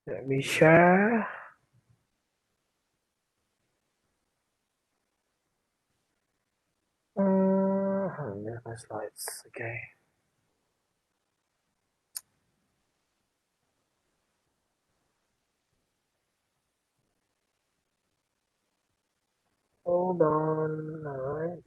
Let me share. There's my slides. Okay. Hold on. All right.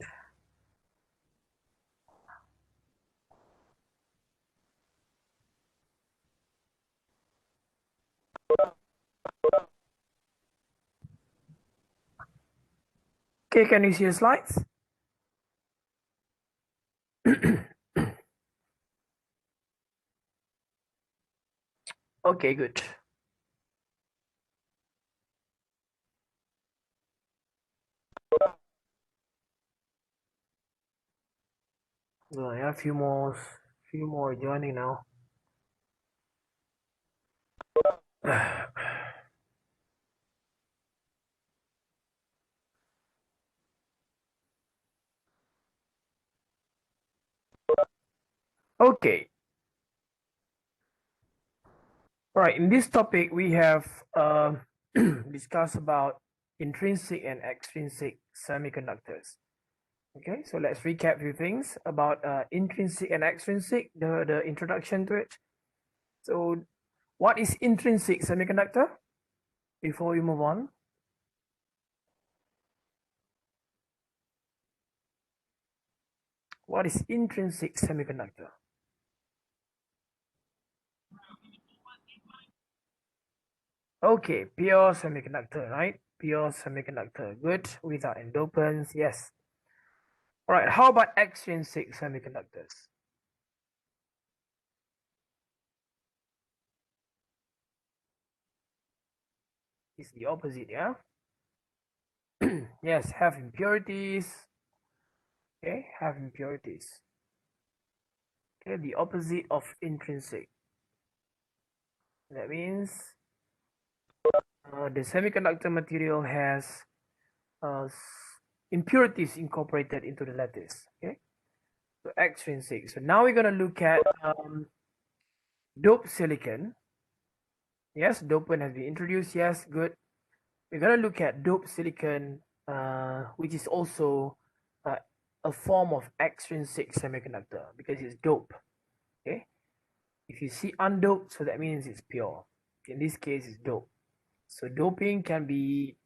Okay, can you see the slides? Okay, good. Well, I have a few more joining now. Okay. All right. In this topic, we have discussed about intrinsic and extrinsic semiconductors. Okay, so let's recap a few things about intrinsic and extrinsic, the introduction to it. So what is intrinsic semiconductor? Before we move on. What is intrinsic semiconductor? Okay, pure semiconductor, right? Pure semiconductor, good, without endopants, yes. All right, how about extrinsic semiconductors? It's the opposite, yeah? Yes, have impurities. Okay, have impurities. Okay, the opposite of intrinsic. That means the semiconductor material has impurities incorporated into the lattice. Okay, so extrinsic. So now we're going to look at doped silicon. Yes, dopant has been introduced. Yes, good. We're going to look at doped silicon, which is also a form of extrinsic semiconductor because it's dope. Okay, if you see undoped, so that means it's pure. In this case, it's dope. So doping can be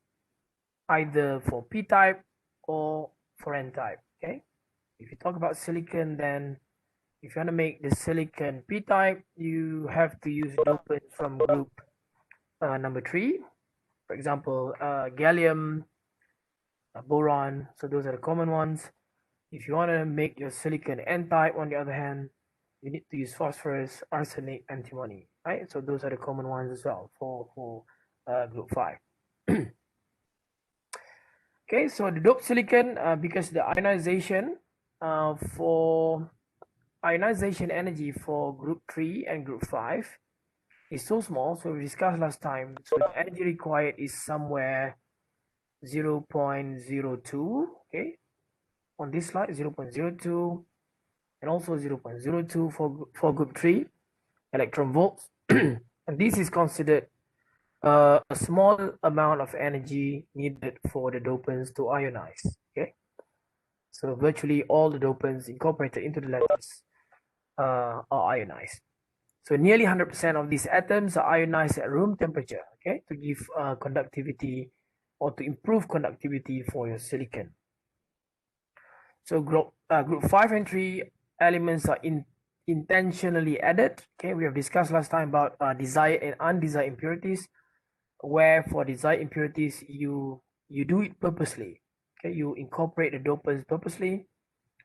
either for p-type or for n-type. Okay, if you talk about silicon, then if you want to make the silicon p-type, you have to use dopant from group number 3. For example, gallium, boron. So those are the common ones. If you want to make your silicon n-type, on the other hand, you need to use phosphorus, arsenic, antimony, right? So those are the common ones as well for group 5. Okay, so the doped silicon, because the ionization for ionization energy for group 3 and group 5 is so small, so we discussed last time, so the energy required is somewhere 0.02, okay, on this slide 0.02 and also 0.02 for group 3 electron volts. And this is considered a small amount of energy needed for the dopants to ionize. Okay, so virtually all the dopants incorporated into the lattice are ionized. So nearly 100% of these atoms are ionized at room temperature, okay, to give conductivity or to improve conductivity for your silicon. So group 5 and 3 elements are intentionally added. Okay, we have discussed last time about desired and undesired impurities, where for desired impurities you do it purposely. Okay, you incorporate the dopants purposely,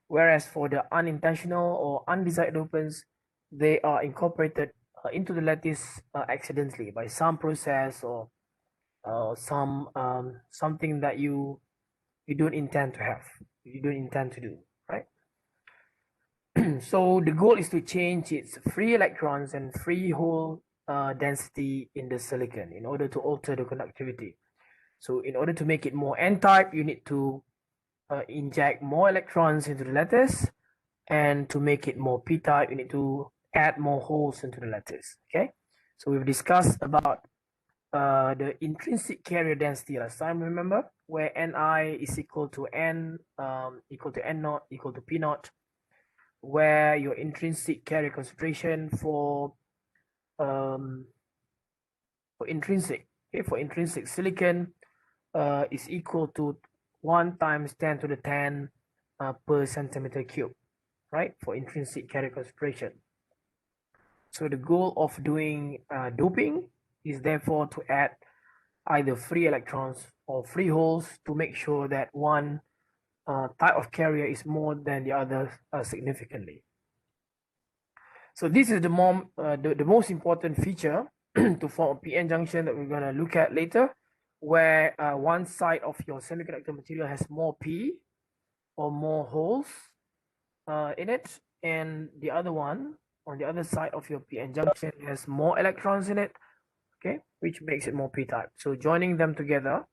whereas for the unintentional or undesired dopants, they are incorporated into the lattice accidentally by some process or something that you don't intend to have, you don't intend to do, right? So the goal is to change its free electrons and free hole density in the silicon in order to alter the conductivity. So in order to make it more n-type, you need to inject more electrons into the lattice, and to make it more p-type, you need to add more holes into the lattice. Okay, so we've discussed about the intrinsic carrier density last time, remember, where Ni is equal to N naught equal to P naught, where your intrinsic carrier concentration for intrinsic, okay, for intrinsic silicon is equal to 1 times 10 to the 10 per centimeter cube, right, for intrinsic carrier concentration. So the goal of doing doping is therefore to add either free electrons or free holes to make sure that one type of carrier is more than the other significantly. So this is the most important feature to form a p-n junction that we're going to look at later, where one side of your semiconductor material has more p or more holes in it, and the other one on the other side of your p-n junction has more electrons in it, okay, which makes it more p-type. So joining them together,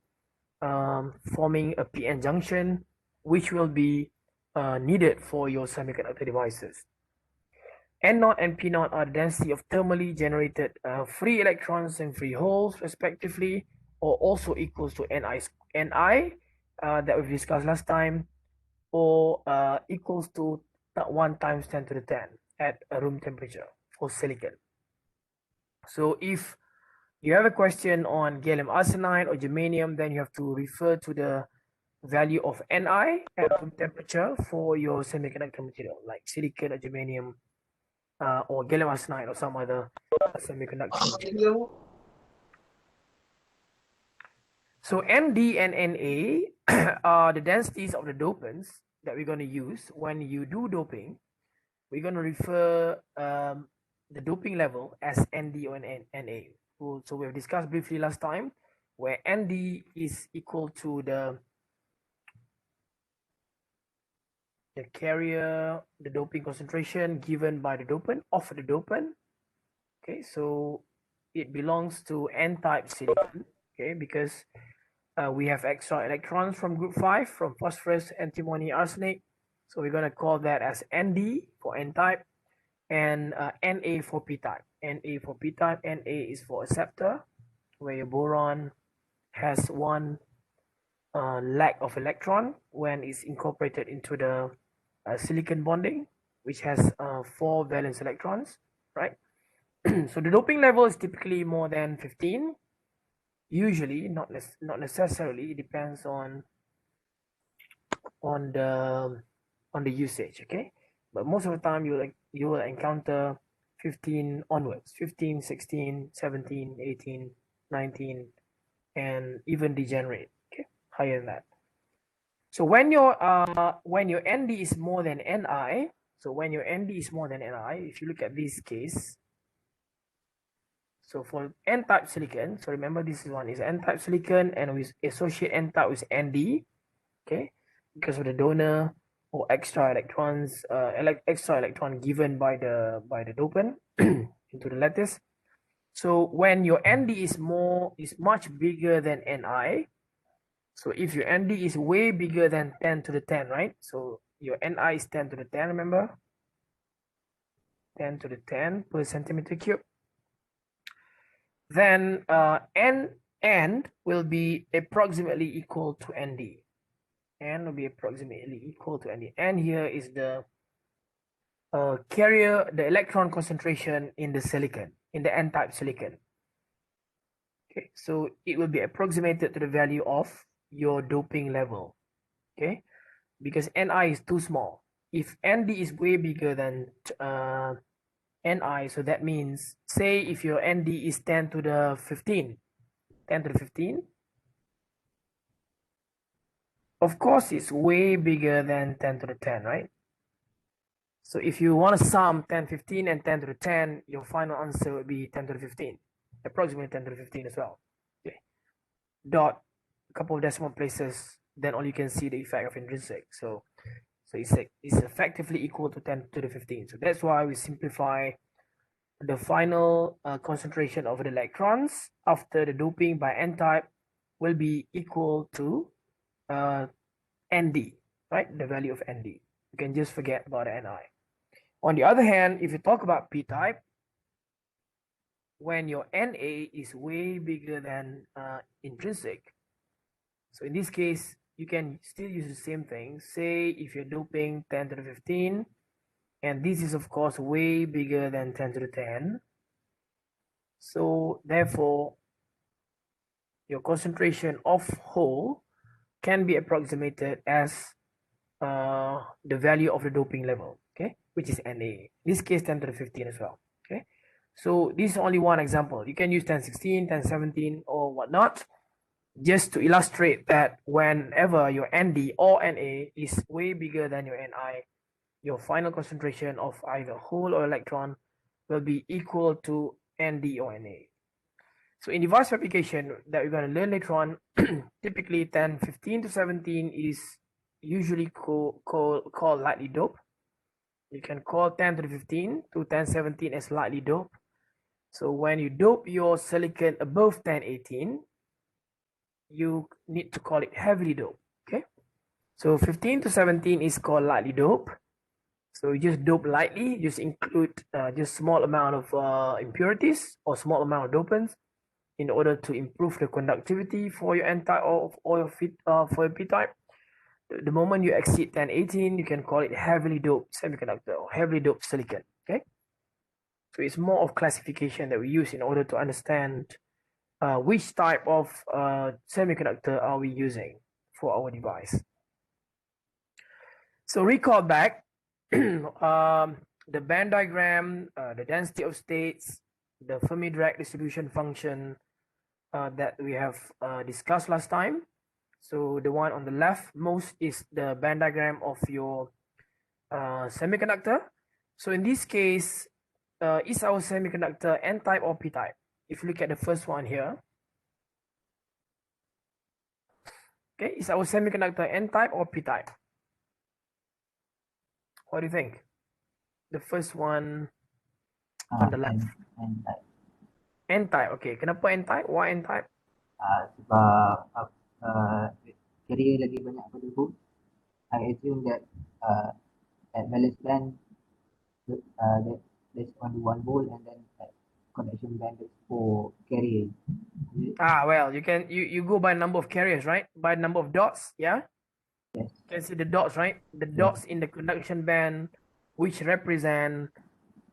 forming a p-n junction, which will be needed for your semiconductor devices. N naught and P naught are the density of thermally generated free electrons and free holes, respectively, or also equals to Ni that we've discussed last time, or equals to 1 times 10 to the 10 at a room temperature for silicon. So if you have a question on gallium arsenide or germanium, then you have to refer to the value of Ni at room temperature for your semiconductor material, like silicon or germanium, or gallium arsenide or some other semiconductor material. So Nd and Na are the densities of the dopants that we're going to use when you do doping. We're going to refer the doping level as Nd or Na. So we've discussed briefly last time, where Nd is equal to the carrier, the doping concentration given by the dopant of the dopant. Okay, so it belongs to n-type silicon, okay, because we have extra electrons from group 5 from phosphorus, antimony, arsenic. So we're going to call that as Nd for n-type and Na for p-type. Na for p-type, Na is for acceptor, where your boron has one lack of electron when it's incorporated into the silicon bonding, which has 4 valence electrons, right? So the doping level is typically more than 15. Usually, not necessarily. It depends on the usage, okay? But most of the time, you will encounter 15 onwards, 15, 16, 17, 18, 19, and even degenerate, okay, higher than that. So when your Nd is more than Ni, so when your Nd is more than Ni, if you look at this case, so for n-type silicon, so remember this one is n-type silicon, and we associate n-type with Nd, okay, because of the donor or extra electrons, extra electron given by the dopant into the lattice. So when your Nd is much bigger than Ni, so if your Nd is way bigger than 10 to the 10, right? So your Ni is 10 to the 10, remember? 10 to the 10 per centimeter cube. Then N will be approximately equal to Nd. N will be approximately equal to Nd. N here is the carrier, the electron concentration in the silicon, in the n-type silicon. Okay, so it will be approximated to the value of your doping level. Okay, because Ni is too small. If Nd is way bigger than Ni, so that means, say if your Nd is 10 to the 15, 10 to the 15, of course it's way bigger than 10 to the 10, right? So if you want to sum 10, 15 and 10 to the 10, your final answer would be 10 to the 15, approximately 10 to the 15 as well. Okay, dot, a couple of decimal places, then all you can see the effect of intrinsic. So it's effectively equal to 10 to the 15. So that's why we simplify the final concentration of the electrons after the doping by n-type will be equal to Nd, right? The value of Nd. You can just forget about Ni. On the other hand, if you talk about p-type, when your Na is way bigger than intrinsic. So in this case, you can still use the same thing. Say if you're doping 10 to the 15, and this is of course way bigger than 10 to the 10. So therefore, your concentration of hole can be approximated as the value of the doping level, okay, which is Na. In this case, 10 to the 15 as well, okay. So this is only one example. You can use 1016, 1017, or whatnot, just to illustrate that whenever your Nd or Na is way bigger than your Ni, your final concentration of either hole or electron will be equal to Nd or Na. So in device fabrication that we're going to learn later on, typically 10, 15 to 17 is usually called lightly doped. You can call 10 to the 15 to 1017 as lightly doped. So when you dope your silicon above 1018, you need to call it heavily doped, okay? So 15 to 17 is called lightly doped. So you just dope lightly, just include just small amount of impurities or small amount of dopants in order to improve the conductivity for your N-type or for your P-type. The moment you exceed 1018, you can call it heavily doped semiconductor or heavily doped silicon, okay? So it's more of classification that we use in order to understand which type of semiconductor are we using for our device. So recall back the band diagram, the density of states, the Fermi Dirac distribution function that we have discussed last time. So the one on the left most is the band diagram of your semiconductor. So in this case, is our semiconductor N-type or P-type? If you look at the first one here, okay, is our semiconductor N-type or P-type? What do you think? The first one on the left. N-type. N-type, okay. Kenapa N-type? Why N-type? Sebab carrier lagi banyak pada hood. I assume that at balance band there's only one hole, and then at connection band there's 4 carriers. Well, you go by number of carriers, right? By number of dots, yeah? Yes. You can see the dots, right? The dots in the conduction band, which represent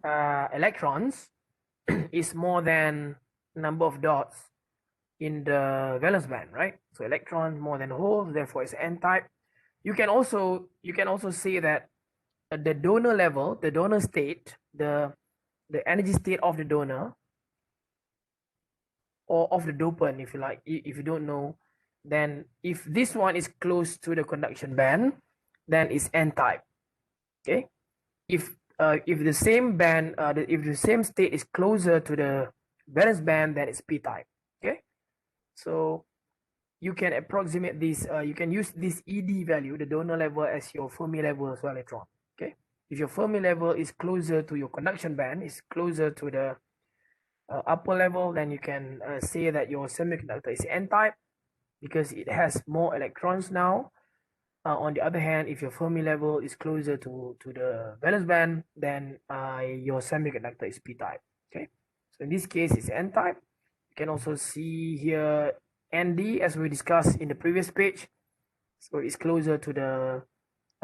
electrons, is more than number of dots in the valence band, right? So electrons more than holes, therefore it's N-type. You can also say that at the donor level, the donor state, the energy state of the donor or of the dopant, if you like, if you don't know, then if this one is close to the conduction band, then it's N-type. Okay, if the same band, if the same state is closer to the valence band, then it's P-type. Okay, so you can approximate this. You can use this ED value, the donor level, as your Fermi level as well later on. Okay, if your Fermi level is closer to your conduction band, is closer to the upper level, then you can say that your semiconductor is N-type because it has more electrons now. On the other hand, if your Fermi level is closer to the valence band, then your semiconductor is P-type. Okay, so in this case, it's N-type. You can also see here Nd as we discussed in the previous page. So it's closer to the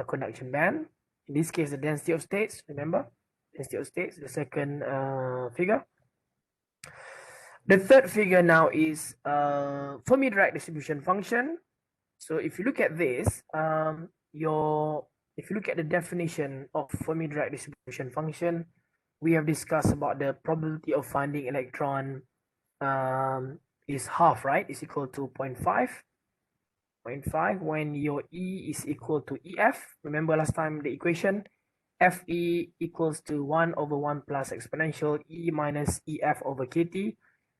conduction band. In this case, the density of states, remember? Density of states, the second figure. The third figure now is Fermi Dirac distribution function. So if you look at this, if you look at the definition of Fermi Dirac distribution function, we have discussed about the probability of finding electron is half, right? Is equal to 0.5. 0.5 when your E is equal to EF. Remember last time the equation? Fe equals to 1 over 1 plus exponential E minus EF over KT.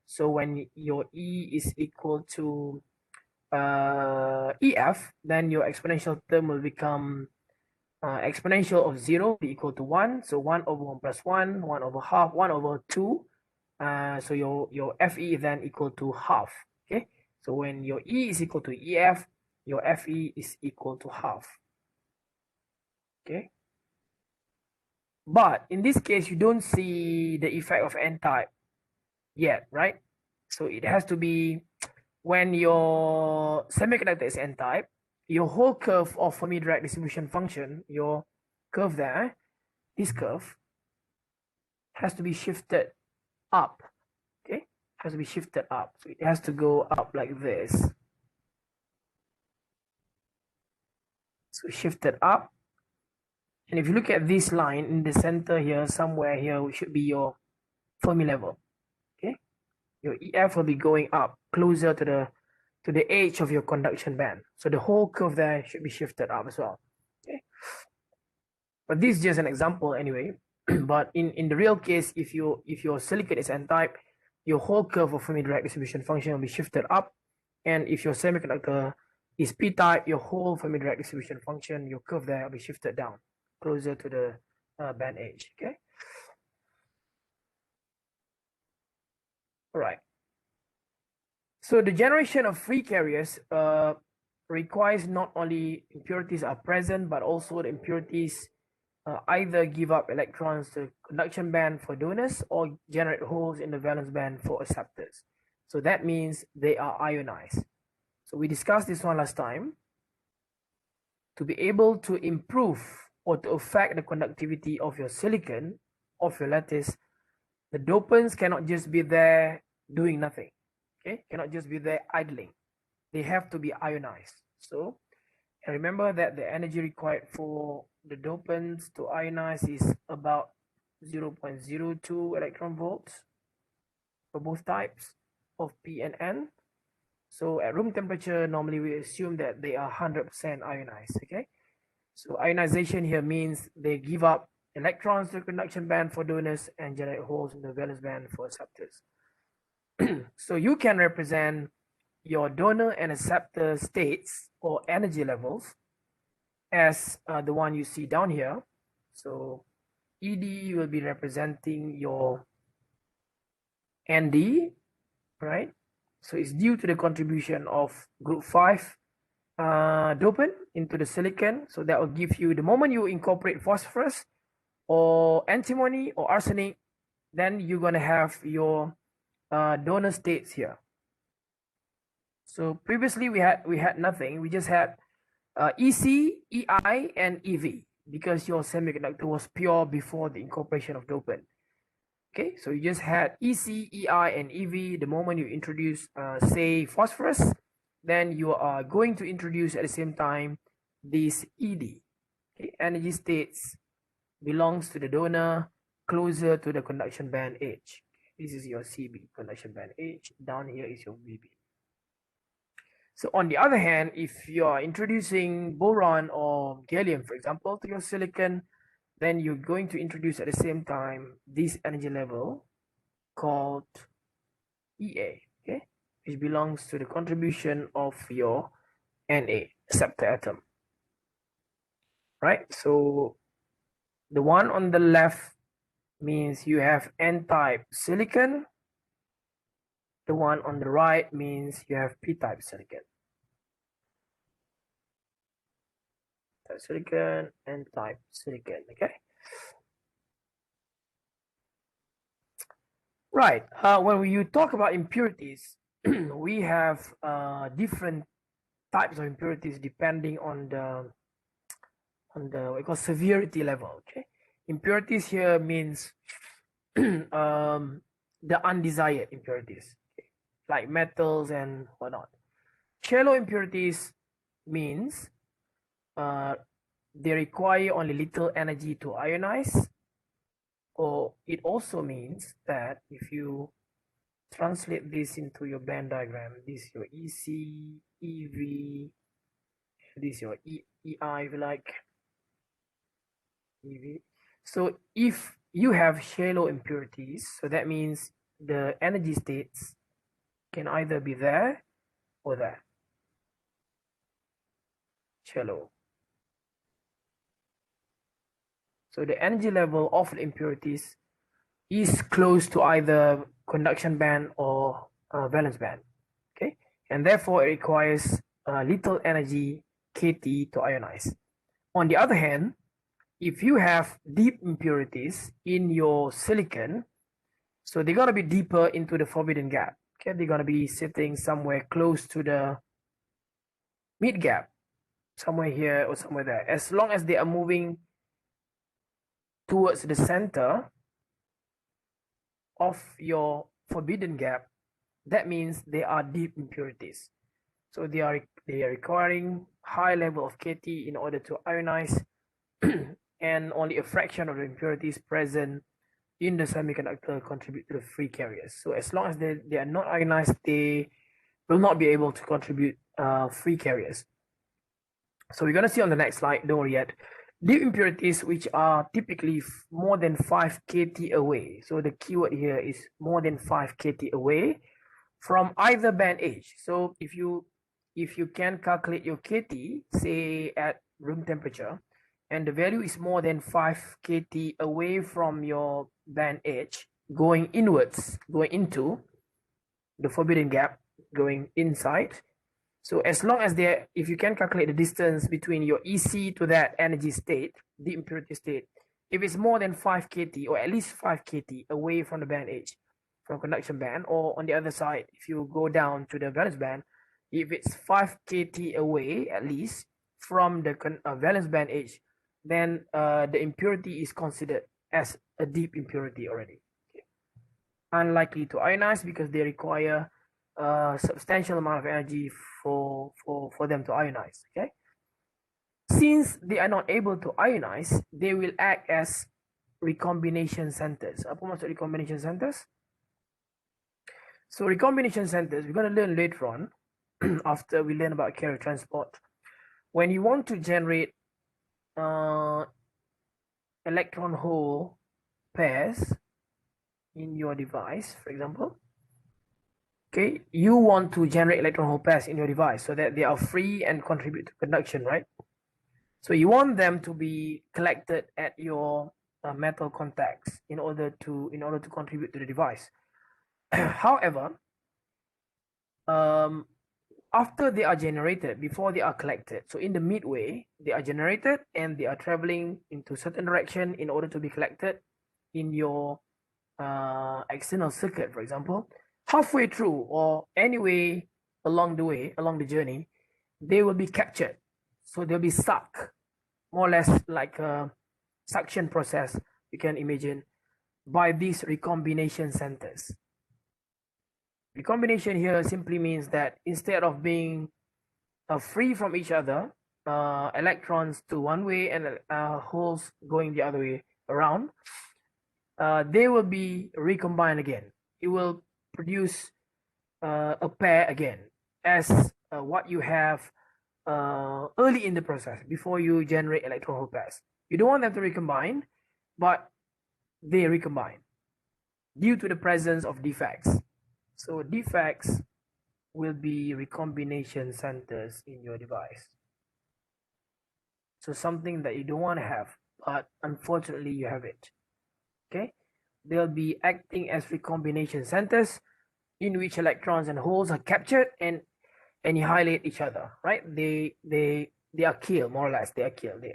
So when your E is equal to EF, then your exponential term will become exponential of 0 be equal to 1. So 1 over 1 plus 1, 1 over half, 1 over 2. So your Fe is then equal to half. Okay. So when your E is equal to EF, your Fe is equal to half. Okay. But in this case, you don't see the effect of N-type. yet, right? So it has to be when your semiconductor is n-type, your whole curve of Fermi Dirac distribution function, your curve there, this curve has to be shifted up. Okay, has to be shifted up. So it has to go up like this. So shifted up. And if you look at this line in the center here, somewhere here, it should be your Fermi level. Okay, your EF will be going up closer to the edge of your conduction band. So the whole curve there should be shifted up as well. Okay, but this is just an example anyway. But in the real case, if your silicon is n-type, your whole curve of Fermi Dirac distribution function will be shifted up, and if your semiconductor is p-type, your whole Fermi Dirac distribution function, your curve there will be shifted down closer to the band edge. Okay. All right. So the generation of free carriers requires not only impurities are present, but also the impurities either give up electrons to conduction band for donors or generate holes in the valence band for acceptors. So that means they are ionized. So we discussed this one last time. To be able to improve or to affect the conductivity of your silicon, of your lattice, the dopants cannot just be there doing nothing. Okay, cannot just be there idling. They have to be ionized. So remember that the energy required for the dopants to ionize is about 0.02 electron volts for both types of P and N. So at room temperature, normally we assume that they are 100% ionized. Okay, so ionization here means they give up electrons to the conduction band for donors and generate holes in the valence band for acceptors. So you can represent your donor and acceptor states or energy levels as the one you see down here. So ED will be representing your ND, right? So it's due to the contribution of group 5 dopant into the silicon. So that will give you, the moment you incorporate phosphorus or antimony or arsenic, then you're going to have your donor states here. So previously we had nothing. We just had EC, EI, and EV because your semiconductor was pure before the incorporation of dopant. Okay, so you just had EC, EI, and EV. The moment you introduce, say, phosphorus, then you are going to introduce at the same time this ED. Okay, energy states belongs to the donor closer to the conduction band edge. This is your CB, conduction band edge. Down here is your VB. So on the other hand, if you are introducing boron or gallium, for example, to your silicon, then you're going to introduce at the same time this energy level called EA, okay, which belongs to the contribution of your Na, acceptor atom, right? So the one on the left means you have N-type silicon. The one on the right means you have P-type silicon. Silicon and type silicon. Okay, right. When you talk about impurities, we have different types of impurities depending on the what we call severity level. Okay, impurities here means the undesired impurities, okay, like metals and whatnot. Shallow impurities means they require only little energy to ionize, or it also means that if you translate this into your band diagram, this is your EC, EV, this is your EI, if you like, EV. So if you have shallow impurities, so that means the energy states can either be there or there. Shallow. So the energy level of the impurities is close to either conduction band or valence band. Okay, and therefore it requires little energy kT to ionize. On the other hand, if you have deep impurities in your silicon, So they're gonna be deeper into the forbidden gap. Okay, they're gonna be sitting somewhere close to the mid gap, somewhere here or somewhere there. As long as they are moving towards the center of your forbidden gap, that means they are deep impurities. So they are requiring high level of KT in order to ionize, and only a fraction of the impurities present in the semiconductor contribute to the free carriers. So as long as they are not ionized, they will not be able to contribute free carriers. So we're going to see on the next slide, don't worry yet, deep impurities which are typically more than 5 kT away. So the keyword here is more than 5 kT away from either band edge. So if you can calculate your KT, say at room temperature, and the value is more than 5 kT away from your band edge, going inwards, going into the forbidden gap, going inside. So as long as if you can calculate the distance between your EC to that energy state, the impurity state, if it's more than 5 kT or at least 5 kT away from the band edge, from conduction band, or on the other side, if you go down to the valence band, if it's 5 kT away at least from the valence band edge, then the impurity is considered as a deep impurity already. Okay. Unlikely to ionize because they require a substantial amount of energy for them to ionize. Okay. Since they are not able to ionize, they will act as recombination centers. Apa maksud recombination centers? So recombination centers, we're going to learn later on after we learn about carrier transport. When you want to generate electron hole pairs in your device, for example, okay, you want to generate electron hole pairs in your device so that they are free and contribute to conduction, right? So you want them to be collected at your metal contacts in order to contribute to the device. However, after they are generated, before they are collected, so in the midway, they are generated and they are traveling into certain direction in order to be collected in your external circuit, for example. Halfway through or anyway along the way, along the journey, they will be captured. So they'll be sucked, more or less like a suction process, you can imagine, by these recombination centers. Recombination here simply means that instead of being free from each other, electrons to one way and holes going the other way around, they will be recombined again. It will produce a pair again as what you have early in the process before you generate electron hole pairs. You don't want them to recombine, but they recombine due to the presence of defects. So defects will be recombination centers in your device. So something that you don't want to have, but unfortunately you have it. Okay, they'll be acting as recombination centers in which electrons and holes are captured and annihilate each other, right? They are killed, more or less. They are killed.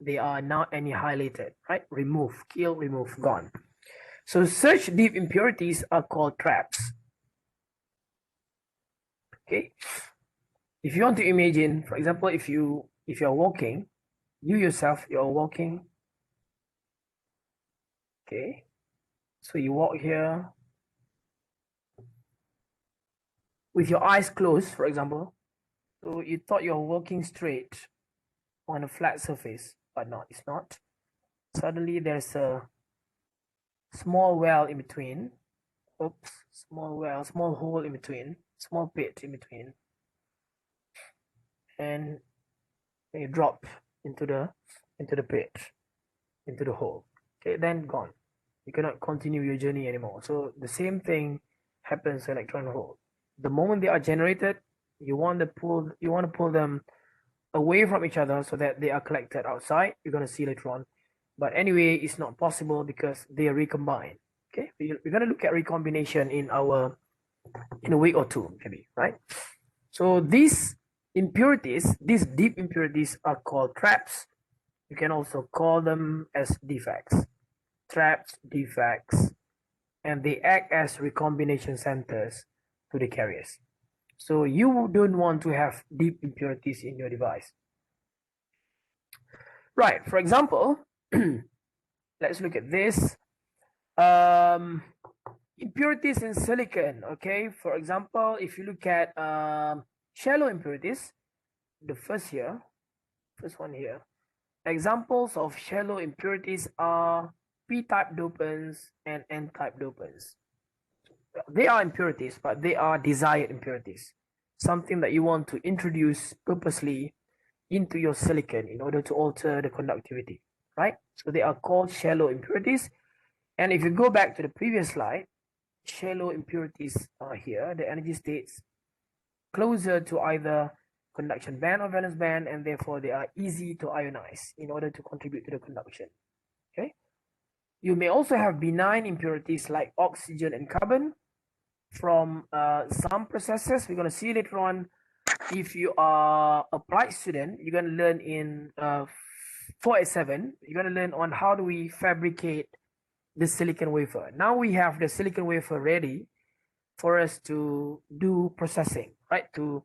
They are now annihilated, right? Remove, kill, remove, gone. So such deep impurities are called traps. Okay, if you want to imagine, for example, if you're walking, you yourself, you're walking. Okay, so you walk here with your eyes closed, for example. So you thought you're walking straight on a flat surface, but not, it's not. Suddenly there's a small well in between. Oops, small well, small hole in between, small pit in between. And you drop into the pit, into the hole. Okay, then gone. You cannot continue your journey anymore. So the same thing happens to electron hole. The moment they are generated, you want to pull them away from each other so that they are collected outside. You're going to see later on. But anyway, it's not possible because they are recombined. Okay, we're going to look at recombination in a week or two, maybe, right? So these impurities, these deep impurities, are called traps. You can also call them as defects. Traps, defects. and they act as recombination centers to the carriers. So you don't want to have deep impurities in your device. Right, for example, let's look at this. Impurities in silicon, okay? For example, if you look at shallow impurities, the first one here, examples of shallow impurities are p-type dopants and n-type dopants. They are impurities, but they are desired impurities, something that you want to introduce purposely into your silicon in order to alter the conductivity, right? So they are called shallow impurities. And if you go back to the previous slide, shallow impurities are here, the energy states closer to either conduction band or valence band, and therefore they are easy to ionize in order to contribute to the conduction. Okay. You may also have benign impurities like oxygen and carbon from some processes. We're going to see later on. If you are a applied student, you're going to learn in 487, you're going to learn on how do we fabricate the silicon wafer. Now we have the silicon wafer ready for us to do processing, right? To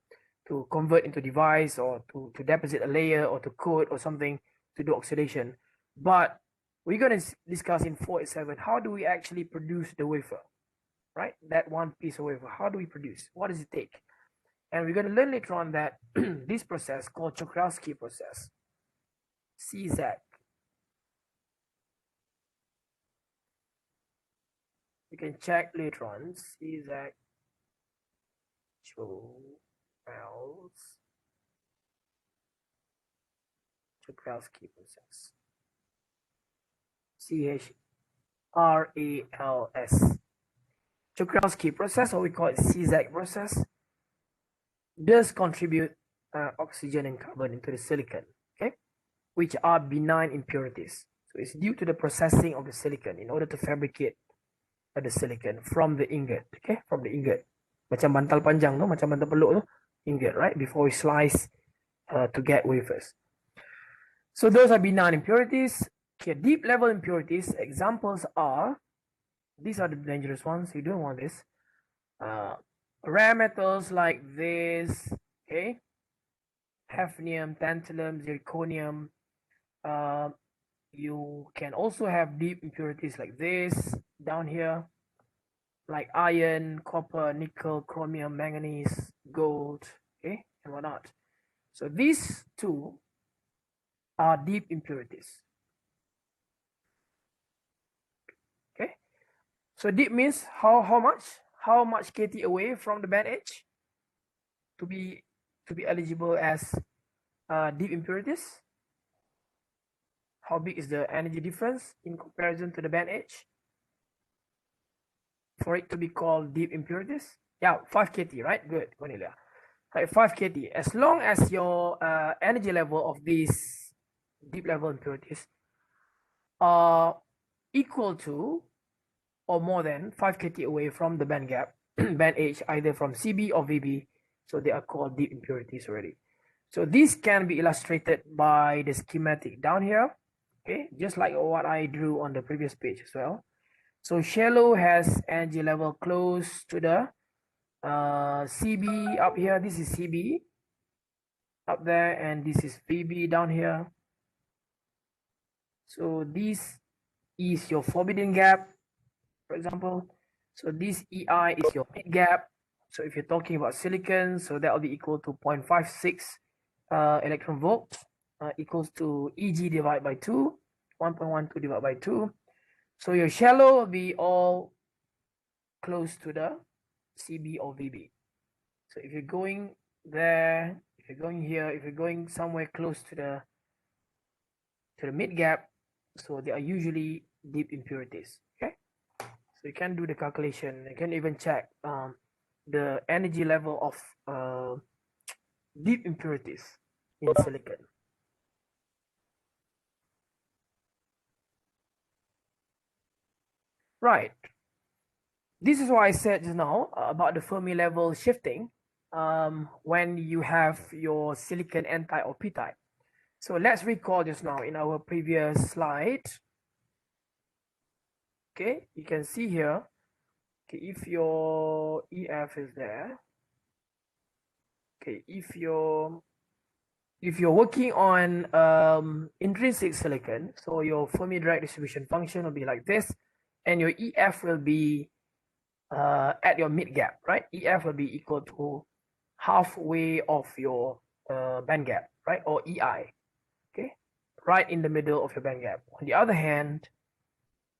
convert into device, or to deposit a layer, or to coat or something, to do oxidation. But we're going to discuss in 487, how do we actually produce the wafer, right? That one piece of wafer, how do we produce? What does it take? And we're going to learn later on that this process called Czochralski process, ZAT. You can check later on, ZAT Czochralski process. CHRALS. Czochralski process, or we call it ZAT process, does contribute oxygen and carbon into the silicon, okay, which are benign impurities. So it's due to the processing of the silicon in order to fabricate the silicon from the ingot, okay, from the ingot. Macam bantal panjang tu, macam bantal peluk tu, ingot, right, before we slice to get wafers. So those are benign impurities. Okay, deep level impurities, examples are, these are the dangerous ones, you don't want this. Rare metals like this, okay, hafnium, tantalum, zirconium. You can also have deep impurities like this down here, like iron, copper, nickel, chromium, manganese, gold, okay, and whatnot. So these two are deep impurities. Okay, so deep means how much kT away from the band edge to be eligible as deep impurities. How big is the energy difference in comparison to the band edge for it to be called deep impurities? Yeah, 5 kT, right? Good, Cornelia. Right, 5 kT. As long as your energy level of these deep level impurities are equal to or more than 5 kT away from the band gap, band edge, either from CB or VB, so they are called deep impurities already. So this can be illustrated by the schematic down here, okay, just like what I drew on the previous page as well. So shallow has energy level close to the CB up here. This is CB up there, and this is VB down here. So this is your forbidden gap, for example. So this EI is your mid gap. So if you're talking about silicon, so that will be equal to 0.56 electron volts, equals to EG divided by 2, 1.12 divided by 2. So your shallow will be all close to the CB or VB. So if you're going there, if you're going here, if you're going somewhere close to the mid gap, so they are usually deep impurities. Okay, so you can do the calculation. You can even check the energy level of deep impurities in silicon. Right. This is why I said just now about the Fermi level shifting when you have your silicon N-type or P-type. So let's recall just now in our previous slide. Okay, you can see here Okay, if your EF is there, okay, if you're working on intrinsic silicon, so your Fermi Dirac distribution function will be like this, and your EF will be at your mid gap, right? EF will be equal to halfway of your band gap, right? Or EI, okay? Right in the middle of your band gap. On the other hand,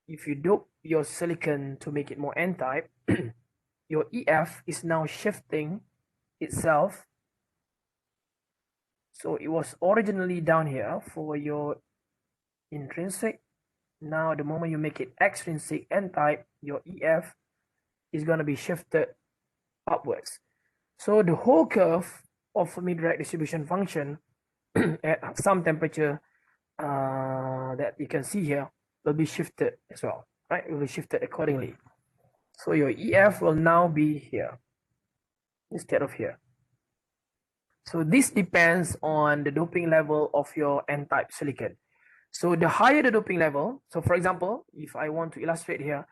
if you dope your silicon to make it more N-type, your EF is now shifting itself. So it was originally down here for your intrinsic. Now the moment you make it extrinsic N-type, your EF is going to be shifted upwards. So the whole curve of Fermi Dirac distribution function at some temperature that you can see here will be shifted as well, right? It will be shifted accordingly. So your EF will now be here instead of here. So this depends on the doping level of your N-type silicon. So the higher the doping level, so for example, if I want to illustrate here,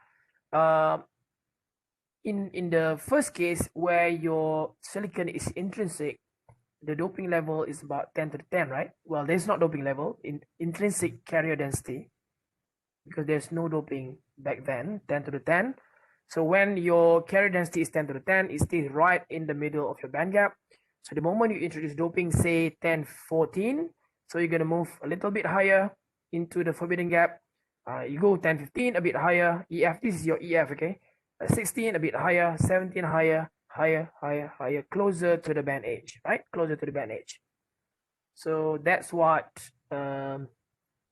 in the first case where your silicon is intrinsic, the doping level is about 10 to the 10, right? Well, there's not doping level in intrinsic carrier density because there's no doping back then, 10 to the 10. So when your carrier density is 10 to the 10, it stays right in the middle of your band gap. So the moment you introduce doping, say 10, 14, so you're going to move a little bit higher into the forbidden gap. You go 10, 15, a bit higher. EF, this is your EF, okay? 16, a bit higher. 17, higher, higher, closer to the band edge, right? Closer to the band edge. So that's what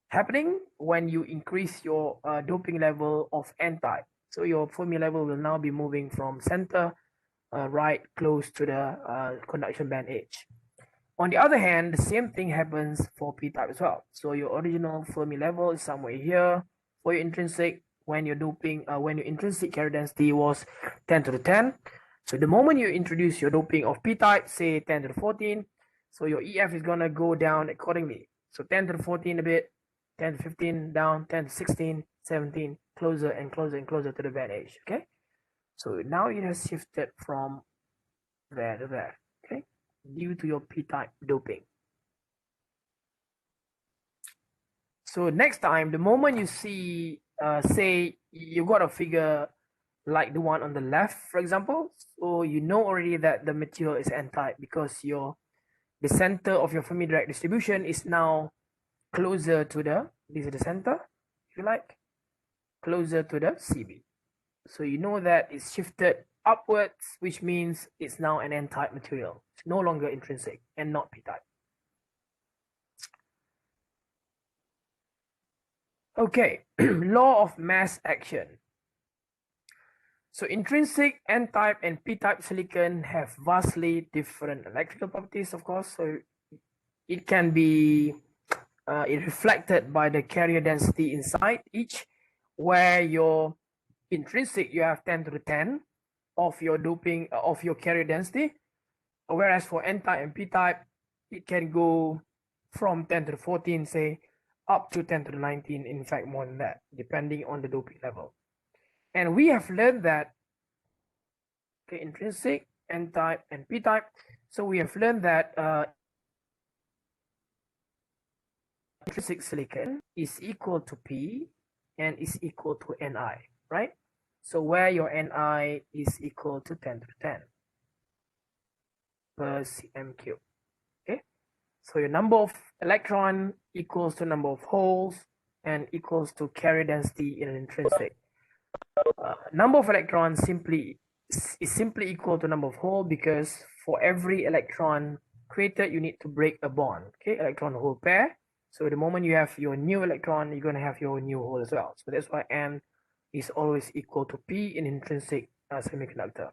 happening when you increase your doping level of N-type. So your Fermi level will now be moving from center right close to the conduction band edge. On the other hand, the same thing happens for P-type as well. So your original Fermi level is somewhere here for your intrinsic when you're doping, when your intrinsic carrier density was 10 to the 10. So the moment you introduce your doping of P-type, say 10 to the 14, so your EF is gonna go down accordingly. So 10 to the 14 a bit, 10 to 15 down, 10 to 16, 17, closer and closer and closer to the band edge, okay? So now it has shifted from there to there, okay? Due to your P-type doping. So next time, the moment you see, say you got a figure like the one on the left, for example, so you know already that the material is N-type because the center of your Fermi Dirac distribution is now closer to this is the center, if you like, closer to the CB. So you know that it's shifted upwards, which means it's now an N-type material. It's no longer intrinsic and not P-type. Okay, law of mass action. So intrinsic, N-type, and P-type silicon have vastly different electrical properties, of course. So it can be reflected by the carrier density inside each, where your intrinsic, you have 10 to the 10 of your doping of your carrier density, whereas for N-type and P-type, it can go from 10 to the 14, say, up to 10 to the 19, in fact, more than that, depending on the doping level. And we have learned that, okay, intrinsic, N-type, and P-type. So we have learned that intrinsic silicon is equal to P and is equal to Ni, right? So where your Ni is equal to 10 to the 10 per cm cube, okay? So your number of electron equals to number of holes and equals to carrier density in an intrinsic. Number of electrons is simply equal to number of hole because for every electron created, you need to break a bond, okay? Electron hole pair. So the moment you have your new electron, you're going to have your new hole as well. So that's why N is always equal to P in intrinsic semiconductor.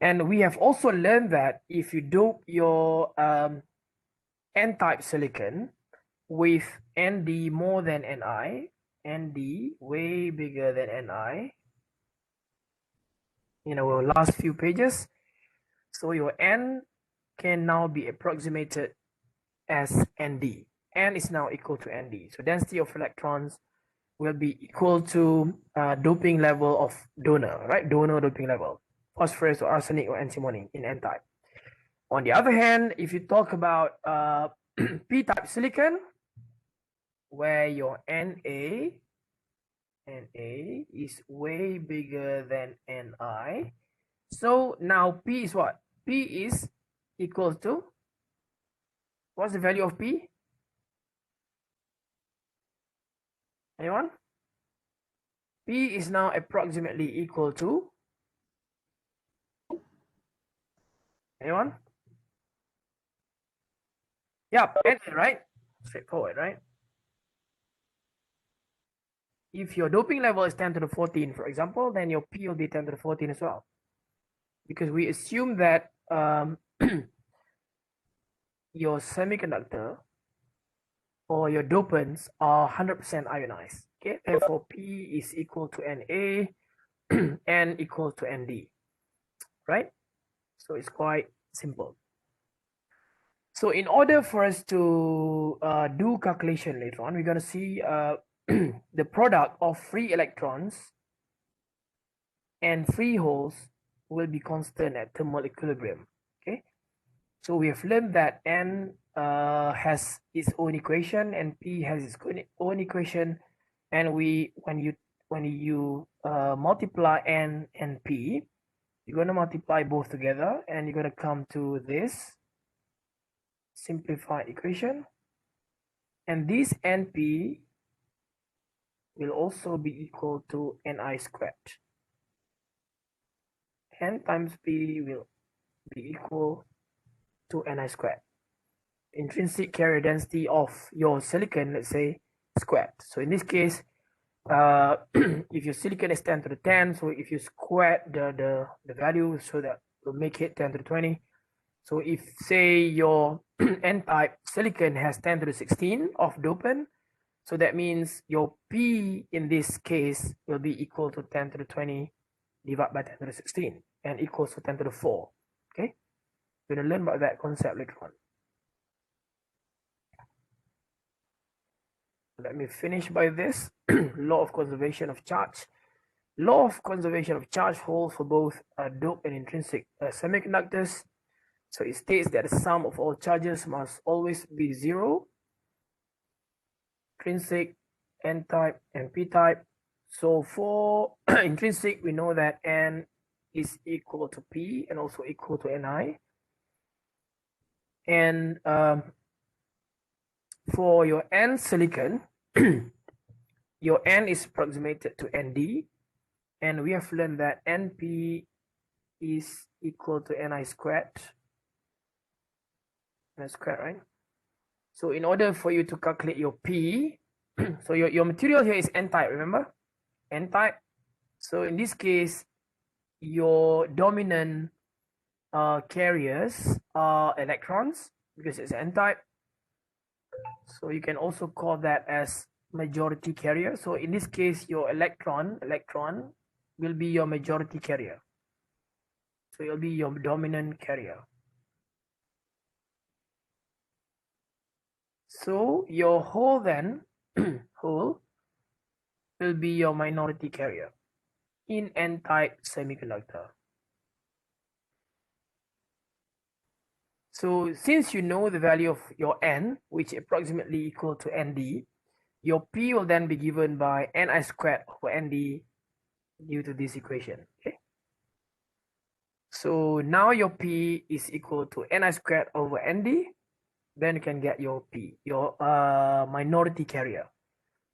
And we have also learned that if you dope your N-type silicon with Nd more than Ni, Nd way bigger than Ni, in our last few pages, so your N can now be approximated as Nd. N is now equal to Nd. So density of electrons will be equal to doping level of donor, right? Donor doping level, phosphorus or arsenic or antimony in N-type. On the other hand, if you talk about P-type silicon, where your Na is way bigger than Ni, so now P is what? P is equal to, what's the value of P? Anyone? P is now approximately equal to, anyone? Yeah, Na, right? Straightforward, right? If your doping level is 10 to the 14, for example, then your P will be 10 to the 14 as well. Because we assume that your semiconductor or your dopants are 100% ionized. Okay, therefore P is equal to Na, N equals to Nd, right? So it's quite simple. So in order for us to do calculation later on, we're going to see the product of free electrons and free holes will be constant at thermal equilibrium. Okay, so we have learned that N has its own equation and P has its own equation, and when you multiply N and P, you're going to multiply both together and you're going to come to this simplified equation, and this NP will also be equal to Ni squared. N times P will be equal to Ni squared. Intrinsic carrier density of your silicon, let's say, squared. So in this case, if your silicon is 10 to the 10, so if you square the value, so that will make it 10 to the 20. So if, say, your N-type silicon has 10 to the 16 of dopant, so that means your P in this case will be equal to 10 to the 20 divided by 10 to the 16 and equals to 10 to the 4. Okay, we're going to learn about that concept later on. Let me finish by this. Law of conservation of charge. Law of conservation of charge holds for both dope and intrinsic semiconductors. So it states that the sum of all charges must always be 0. Intrinsic, N-type, and P-type. So for intrinsic, we know that N is equal to P and also equal to Ni. And for your N silicon, your N is approximated to Nd, and we have learned that Np is equal to Ni squared. Ni squared, right? So in order for you to calculate your P, so your material here is N-type, remember? N-type. So in this case, your dominant carriers are electrons because it's N-type. So you can also call that as majority carrier. So in this case, your electron will be your majority carrier. So it'll be your dominant carrier. So your hole then, hole will be your minority carrier in N-type semiconductor. So since you know the value of your N, which is approximately equal to Nd, your P will then be given by Ni squared over Nd due to this equation. Okay. So now your P is equal to Ni squared over Nd. Then you can get your P, your minority carrier.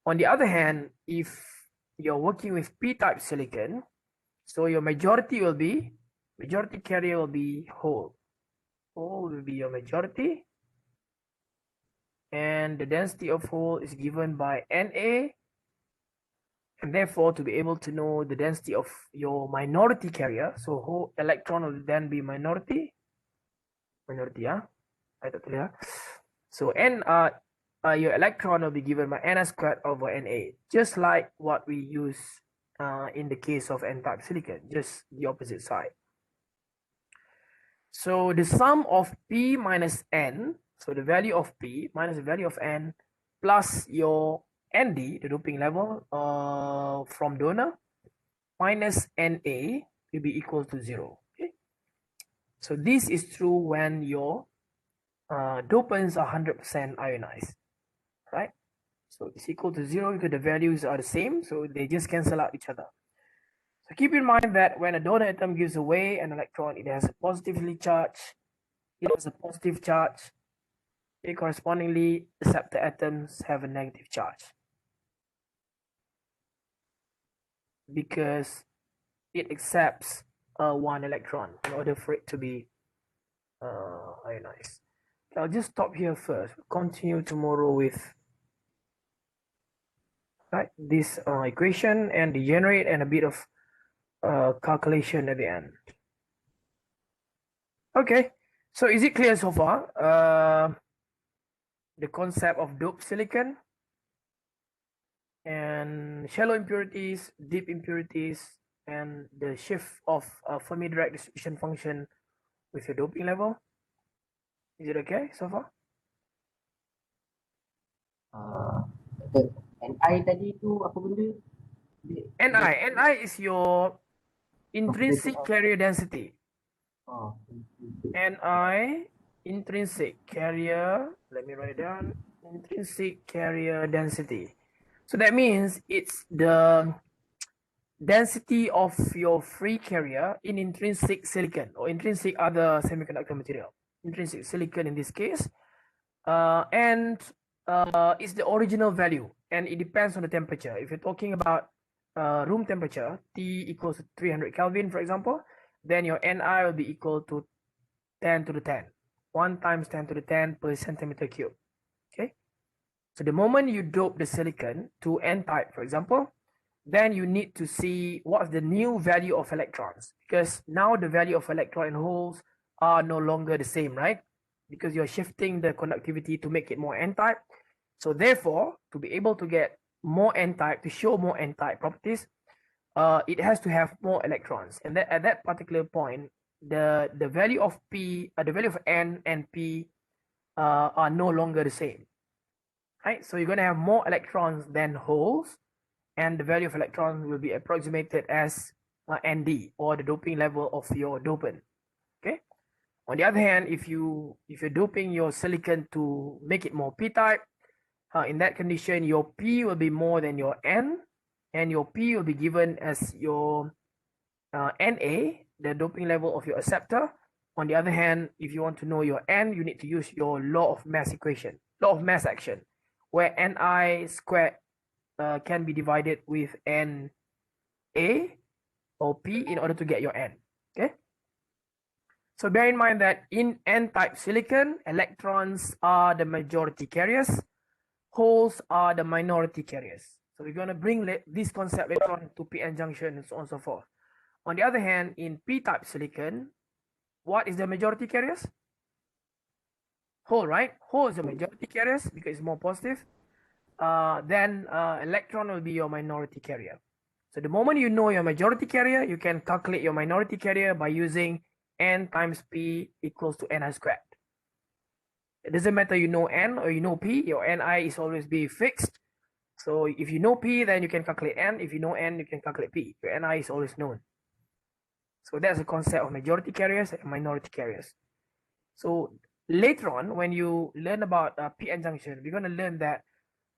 On the other hand, if you're working with P-type silicon, so your majority carrier will be hole. Hole will be your majority. And the density of hole is given by Na. And therefore, to be able to know the density of your minority carrier, so whole electron will then be minority, yeah. So your electron will be given by Ni squared over Na, just like what we use in the case of N-type silicon, just the opposite side. So the sum of P minus N, so the value of P minus the value of N plus your ND, the doping level from donor, minus Na will be equal to 0. Okay? So this is true when your dopants are 100% ionized, right? So it's equal to 0 because the values are the same, so they just cancel out each other. So keep in mind that when a donor atom gives away an electron, it has a positively charged, it has a positive charge. Okay, correspondingly, acceptor atoms have a negative charge because it accepts one electron in order for it to be ionized. Okay, I'll just stop here first. We'll continue tomorrow with this equation and degenerate and a bit of calculation at the end. Okay, so is it clear so far? The concept of doped silicon and shallow impurities, deep impurities, and the shift of Fermi Dirac distribution function with your doping level. Is it okay so far? Ni tadi tu apa benda? Ni is your intrinsic carrier density. Oh, Ni intrinsic carrier, let me write it down, intrinsic carrier density. So that means it's the density of your free carrier in intrinsic silicon or intrinsic other semiconductor material. Intrinsic silicon in this case. And it's the original value and it depends on the temperature. If you're talking about room temperature, T equals to 300 Kelvin, for example, then your Ni will be equal to 10 to the 10. 1 times 10 to the 10 per centimeter cube. Okay. So the moment you dope the silicon to N-type, for example, then you need to see what's the new value of electrons, because now the value of electron and holes are no longer the same, right? Because you're shifting the conductivity to make it more N-type. So therefore, to be able to get more N-type, to show more N-type properties, it has to have more electrons. And that, at that particular point, the value of P, the value of N and P are no longer the same, right? So you're going to have more electrons than holes, and the value of electrons will be approximated as ND, or the doping level of your dopant. Okay. On the other hand, if you're doping your silicon to make it more p-type, in that condition, your P will be more than your N, and your P will be given as your Na, the doping level of your acceptor. On the other hand, if you want to know your N, you need to use your law of mass equation, law of mass action, where Ni squared can be divided with Na or P in order to get your N. Okay. So bear in mind that in N-type silicon, electrons are the majority carriers, holes are the minority carriers. So we're going to bring this concept later on to p-n junction and so on and so forth. On the other hand, in p-type silicon, what is the majority carriers? Hole, right? Hole is the majority carriers because it's more positive. Then electron will be your minority carrier. So the moment you know your majority carrier, you can calculate your minority carrier by using N times P equals to Ni squared. It doesn't matter you know N or you know P, your Ni is always be fixed. So if you know P, then you can calculate N. If you know N, you can calculate P. Your Ni is always known. So that's the concept of majority carriers and minority carriers. So later on, when you learn about p-n junction, we're going to learn that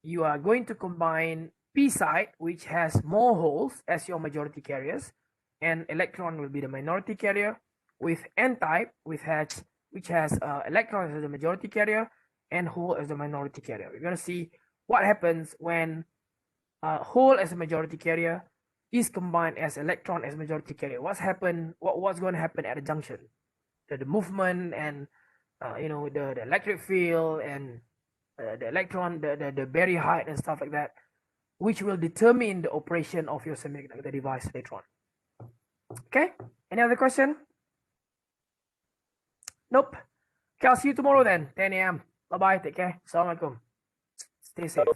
you are going to combine P side, which has more holes as your majority carriers, and electron will be the minority carrier, with N-type, which has electrons as the majority carrier and hole as the minority carrier. We're going to see what happens when hole as a majority carrier is combined as electron as majority carrier. What's going to happen at the junction? The movement and the electric field and the electron, the barrier height and stuff like that, which will determine the operation of your semiconductor device later on. Okay, any other question? Nope. Okay, I'll see you tomorrow then, 10 a.m. Bye-bye, take care. Assalamualaikum. Stay safe.